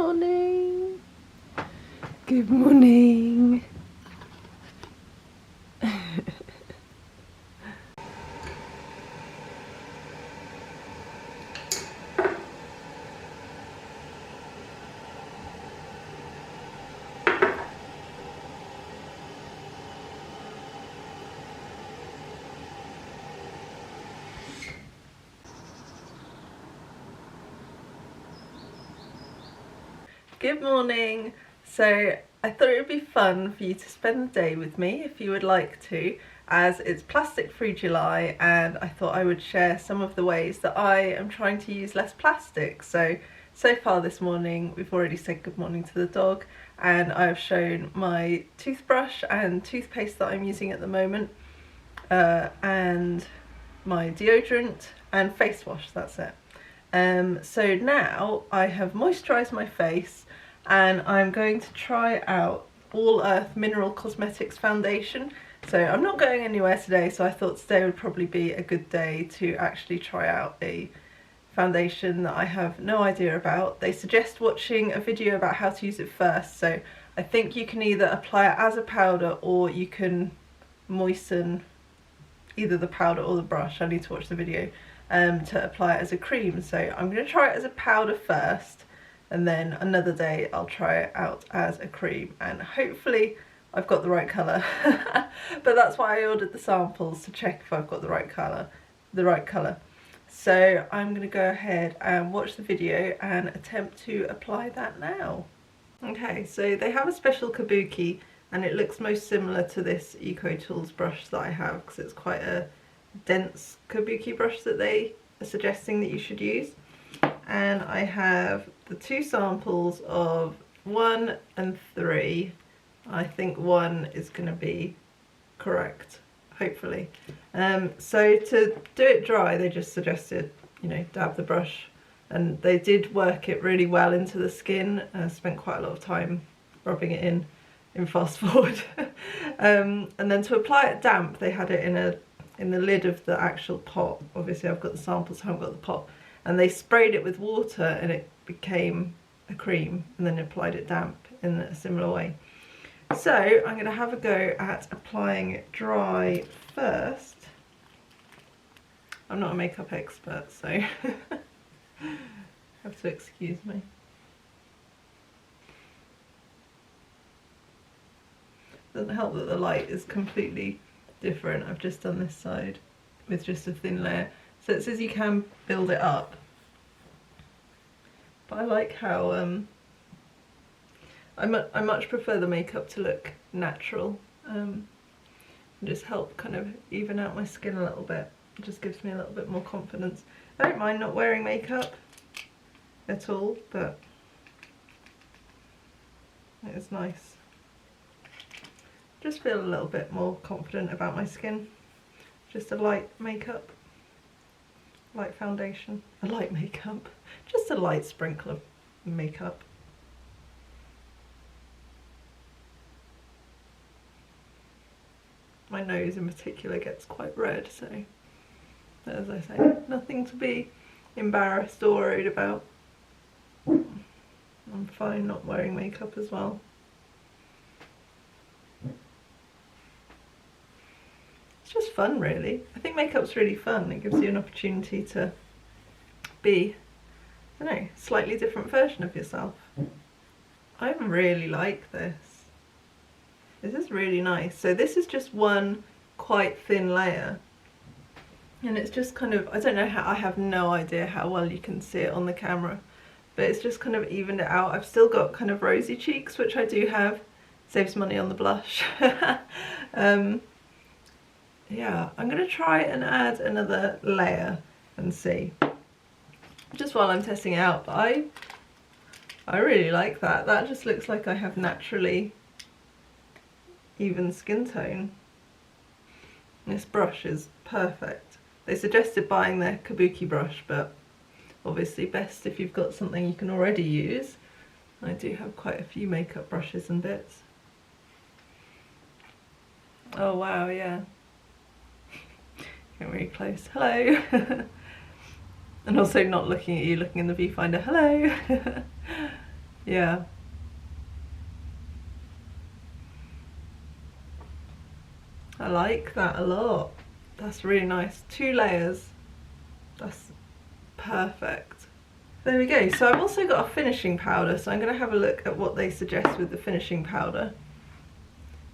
morning. Good morning. Good morning. So I thought it would be fun for you to spend the day with me if you would like to, as it's Plastic Free July, and I thought I would share some of the ways that I am trying to use less plastic. So far this morning we've already said good morning to the dog, and I've shown my toothbrush and toothpaste that I'm using at the moment, and my deodorant and face wash, that's it. So now I have moisturised my face and I'm going to try out All Earth Mineral Cosmetics foundation. So I'm not going anywhere today, so I thought today would probably be a good day to actually try out a foundation that I have no idea about. They suggest watching a video about how to use it first, so I think you can either apply it as a powder or you can moisten either the powder or the brush. I need to watch the video to apply it as a cream. So I'm going to try it as a powder first, and then another day I'll try it out as a cream, and hopefully I've got the right colour. But that's why I ordered the samples, to check if I've got the right colour. So I'm going to go ahead and watch the video and attempt to apply that now. Okay, so they have a special kabuki, and it looks most similar to this EcoTools brush that I have, because it's quite a dense kabuki brush that they are suggesting that you should use. And I have the two samples of 1 and 3. I think 1 is going to be correct, hopefully. So to do it dry, they just suggested, you know, dab the brush, and they did work it really well into the skin. I spent quite a lot of time rubbing it in fast forward. And then to apply it damp, they had it in the lid of the actual pot. Obviously I've got the samples, I haven't got the pot, and they sprayed it with water and it became a cream, and then applied it damp in a similar way. So I'm going to have a go at applying it dry first. I'm not a makeup expert, so have to excuse me. Doesn't help that the light is completely different. I've just done this side with just a thin layer, so it says you can build it up, but I like how I much prefer the makeup to look natural, and just help kind of even out my skin a little bit. It just gives me a little bit more confidence. I don't mind not wearing makeup at all, but it is nice. Just feel a little bit more confident about my skin. Just a light makeup, light foundation, a light makeup, just a light sprinkle of makeup. My nose in particular gets quite red, so as I say, nothing to be embarrassed or worried about. I'm fine not wearing makeup as well. It's just fun, really. I think makeup's really fun. It gives you an opportunity to be, I don't know, slightly different version of yourself. I really like this. This is really nice. So this is just one quite thin layer, and it's just kind of, I don't know how, I have no idea how well you can see it on the camera, but it's just kind of evened it out. I've still got kind of rosy cheeks, which I do have. Saves money on the blush. Yeah, I'm going to try and add another layer and see, just while I'm testing it out. But I really like that. That just looks like I have naturally even skin tone. This brush is perfect. They suggested buying their kabuki brush, but obviously best if you've got something you can already use. I do have quite a few makeup brushes and bits. Oh wow, yeah. Getting really close. Hello. And also not looking at you, looking in the viewfinder. Hello. Yeah. I like that a lot. That's really nice. 2 layers. That's perfect. There we go. So I've also got a finishing powder, so I'm going to have a look at what they suggest with the finishing powder.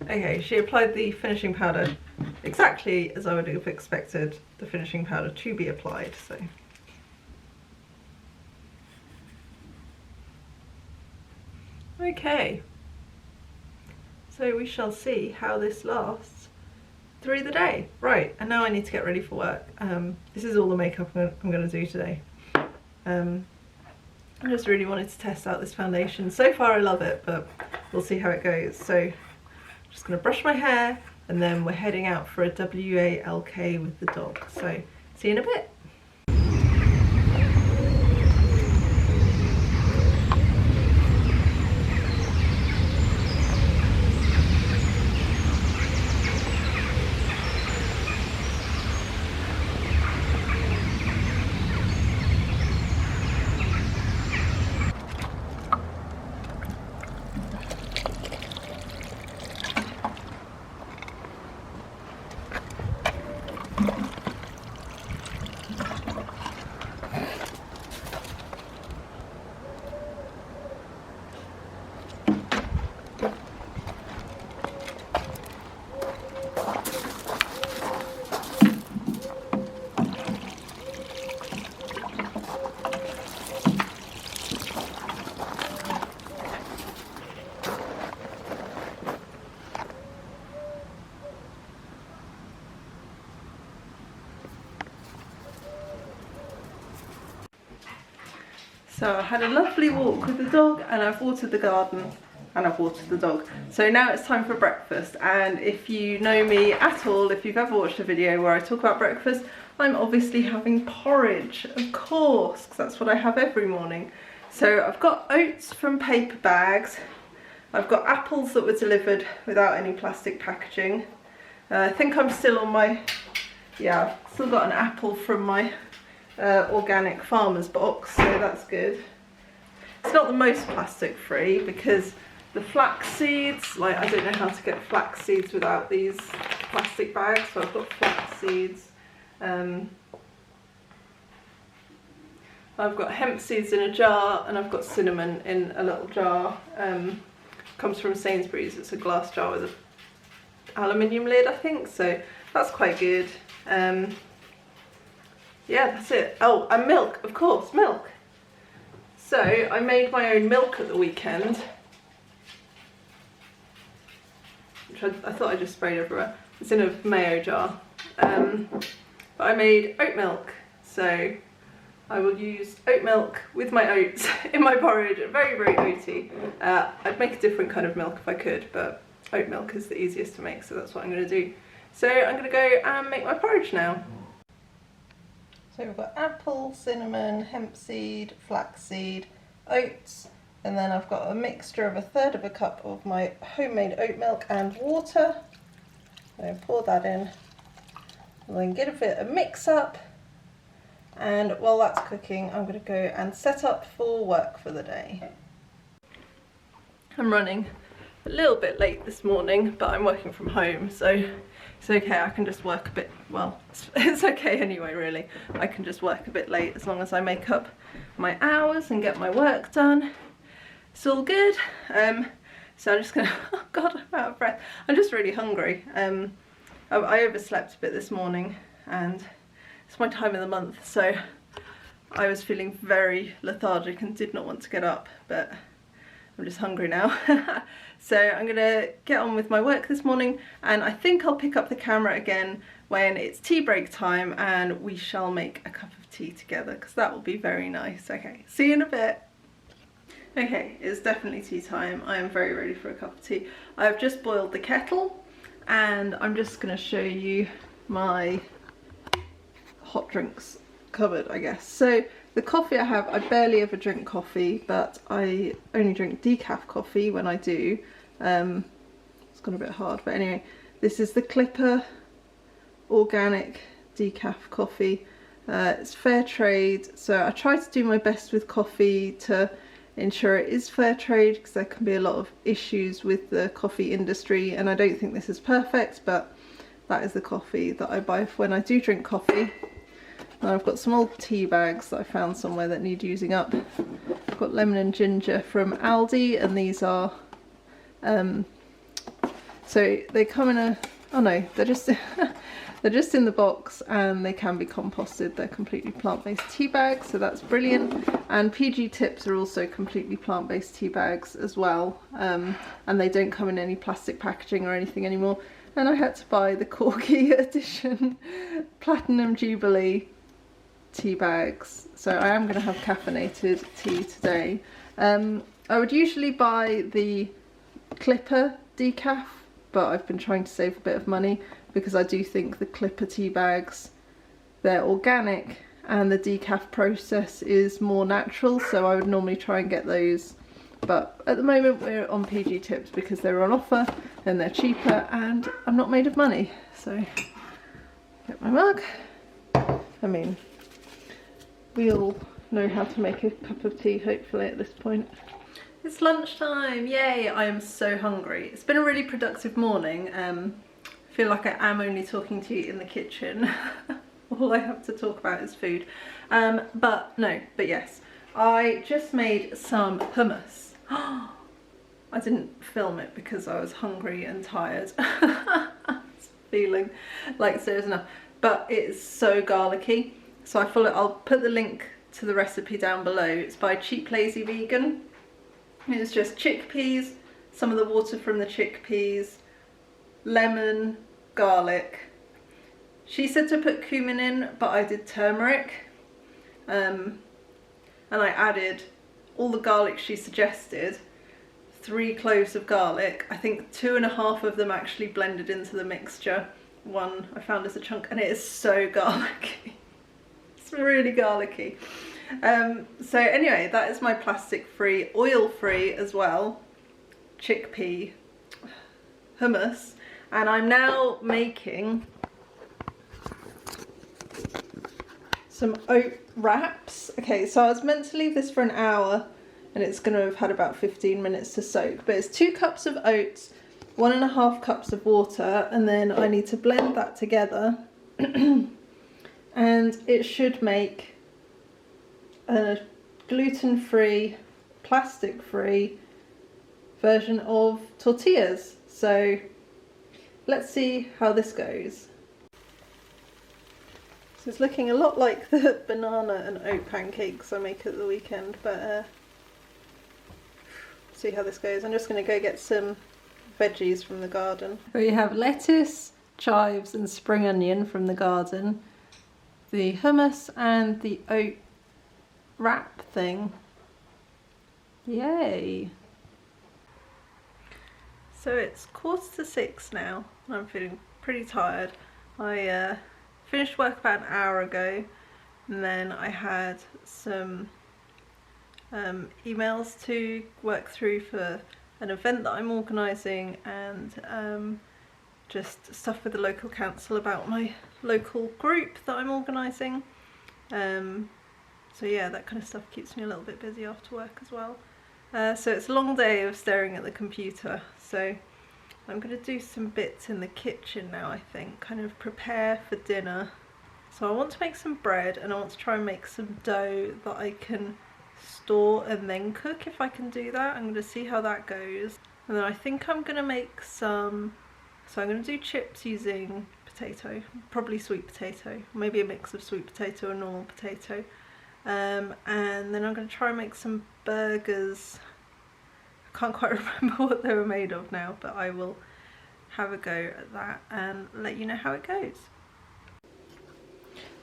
Okay, she applied the finishing powder exactly as I would have expected the finishing powder to be applied. So okay, so we shall see how this lasts through the day. Right, and now I need to get ready for work. This is all the makeup I'm going to do today. I just really wanted to test out this foundation. So far I love it, but we'll see how it goes. So I'm just going to brush my hair, and then we're heading out for a WALK with the dog. So see you in a bit. So I had a lovely walk with the dog, and I've watered the garden and I've watered the dog. So now it's time for breakfast, and if you know me at all, if you've ever watched a video where I talk about breakfast, I'm obviously having porridge, of course, because that's what I have every morning. So I've got oats from paper bags, I've got apples that were delivered without any plastic packaging. I think I'm still on my, yeah, I've still got an apple from my organic farmer's box, so that's good. It's not the most plastic free because the flax seeds, like I don't know how to get flax seeds without these plastic bags, so I've got flax seeds. I've got hemp seeds in a jar, and I've got cinnamon in a little jar. Comes from Sainsbury's. It's a glass jar with an aluminium lid, I think, so that's quite good. Yeah, that's it. Oh, and milk, of course, milk. So I made my own milk at the weekend, which I thought I just sprayed everywhere. It's in a mayo jar. But I made oat milk, so I will use oat milk with my oats in my porridge. Very, very oaty. I'd make a different kind of milk if I could, but oat milk is the easiest to make, so that's what I'm going to do. So I'm going to go and make my porridge now. So we've got apple, cinnamon, hemp seed, flaxseed, oats, and then I've got a mixture of 1/3 of a cup of my homemade oat milk and water. So pour that in, and then give it a mix up. And while that's cooking, I'm going to go and set up for work for the day. I'm running a little bit late this morning, but I'm working from home, so it's okay. I can just work a bit, well, it's okay anyway, really. I can just work a bit late as long as I make up my hours and get my work done. It's all good. So I'm just gonna, oh God, I'm out of breath. I'm just really hungry. I overslept a bit this morning, and it's my time of the month, so I was feeling very lethargic and did not want to get up, but I'm just hungry now. So I'm gonna get on with my work this morning, and I think I'll pick up the camera again when it's tea break time, and we shall make a cup of tea together, because that will be very nice. Okay, see you in a bit. Okay, it's definitely tea time. I am very ready for a cup of tea. I've just boiled the kettle, and I'm just gonna show you my hot drinks cupboard, I guess. So the coffee I have, I barely ever drink coffee, but I only drink decaf coffee when I do. It's gone a bit hard, but anyway, this is the Clipper organic decaf coffee. It's fair trade, so I try to do my best with coffee to ensure it is fair trade, because there can be a lot of issues with the coffee industry, and I don't think this is perfect, but that is the coffee that I buy for when I do drink coffee. And I've got some old tea bags that I found somewhere that need using up. I've got lemon and ginger from Aldi, and these are so they come in a, oh no, they're just they're just in the box, and they can be composted. They're completely plant-based tea bags, so that's brilliant. And PG Tips are also completely plant-based tea bags as well, and they don't come in any plastic packaging or anything anymore. And I had to buy the Corky edition Platinum Jubilee tea bags, so I am going to have caffeinated tea today. I would usually buy the Clipper decaf, but I've been trying to save a bit of money, because I do think the Clipper tea bags, they're organic and the decaf process is more natural, so I would normally try and get those. But at the moment we're on PG Tips because they're on offer and they're cheaper, and I'm not made of money. So get my mug. I mean, we all know how to make a cup of tea, hopefully, at this point. It's lunchtime, yay! I am so hungry. It's been a really productive morning. I feel like I am only talking to you in the kitchen. All I have to talk about is food. But yes, I just made some hummus. I didn't film it because I was hungry and tired. Feeling like serious enough. But it's so garlicky. So I'll put the link to the recipe down below. It's by Cheap Lazy Vegan. It's just chickpeas, some of the water from the chickpeas, lemon, garlic. She said to put cumin in, but I did turmeric. And I added all the garlic she suggested, 3 cloves of garlic. I think 2.5 of them actually blended into the mixture. One I found as a chunk, and it is so garlicky. It's really garlicky. So anyway, that is my plastic-free, oil-free as well, chickpea hummus. And I'm now making some oat wraps. Okay, so I was meant to leave this for an hour, and it's going to have had about 15 minutes to soak. But it's 2 cups of oats, 1.5 cups of water, and then I need to blend that together. And it should make a gluten-free, plastic-free version of tortillas. So let's see how this goes. So it's looking a lot like the banana and oat pancakes I make at the weekend, but see how this goes. I'm just going to go get some veggies from the garden. We have lettuce, chives and spring onion from the garden, the hummus and the oat wrap thing. Yay! So it's 5:45 now, and I'm feeling pretty tired. I finished work about an hour ago, and then I had some emails to work through for an event that I'm organising, and just stuff with the local council about my local group that I'm organising. So yeah, that kind of stuff keeps me a little bit busy after work as well. So it's a long day of staring at the computer, so I'm going to do some bits in the kitchen now, I think, kind of prepare for dinner. So I want to make some bread, and I want to try and make some dough that I can store and then cook if I can do that. I'm going to see how that goes. And then I think I'm going to make some, so I'm going to do chips using potato, probably sweet potato, maybe a mix of sweet potato and normal potato. And then I'm going to try and make some burgers. I can't quite remember what they were made of now, but I will have a go at that and let you know how it goes.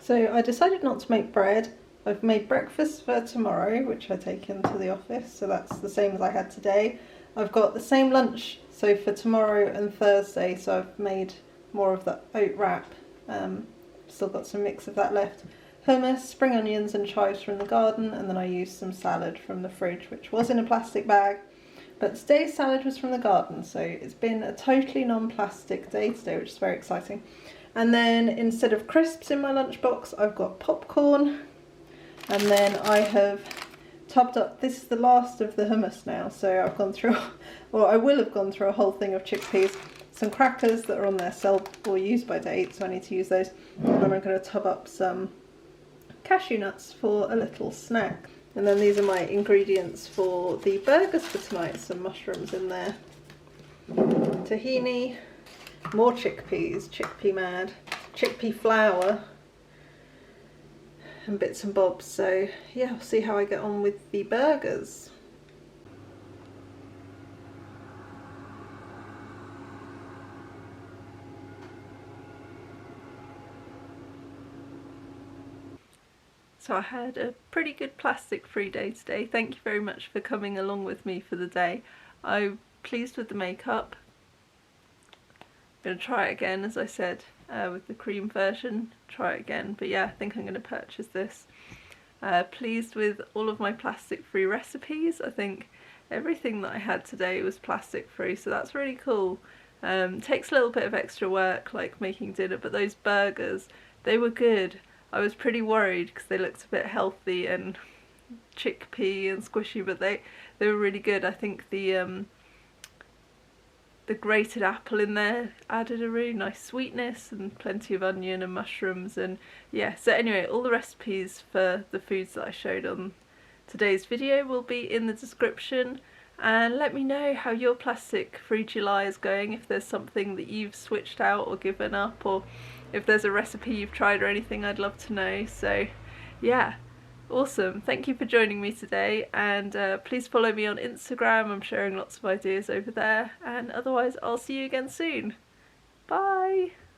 So I decided not to make bread. I've made breakfast for tomorrow, which I take into the office, so that's the same as I had today. I've got the same lunch, so for tomorrow and Thursday, so I've made more of the oat wrap. Still got some mix of that left. Hummus, spring onions and chives from the garden, and then I used some salad from the fridge, which was in a plastic bag. But today's salad was from the garden, so it's been a totally non-plastic day today, which is very exciting. And then instead of crisps in my lunchbox, I've got popcorn. And then I have tubbed up. This is the last of the hummus now, so I've gone through, or I will have gone through a whole thing of chickpeas. Some crackers that are on their sell or used by date, so I need to use those. And I'm going to tub up some cashew nuts for a little snack. And then these are my ingredients for the burgers for tonight. Some mushrooms in there, tahini, more chickpeas, chickpea mad, chickpea flour, and bits and bobs. So yeah, I'll see how I get on with the burgers. So I had a pretty good plastic-free day today. Thank you very much for coming along with me for the day. I'm pleased with the makeup. I'm going to try it again, as I said, with the cream version. Try it again, but yeah, I think I'm going to purchase this. Pleased with all of my plastic-free recipes. I think everything that I had today was plastic-free, so that's really cool. Takes a little bit of extra work, like making dinner, but those burgers, they were good. I was pretty worried because they looked a bit healthy and chickpea and squishy, but they were really good. I think the grated apple in there added a really nice sweetness, and plenty of onion and mushrooms, and yeah. So anyway, all the recipes for the foods that I showed on today's video will be in the description, and let me know how your plastic-free July is going, if there's something that you've switched out or given up, or if there's a recipe you've tried or anything. I'd love to know. So yeah, awesome. Thank you for joining me today, and please follow me on Instagram. I'm sharing lots of ideas over there, and otherwise I'll see you again soon. Bye!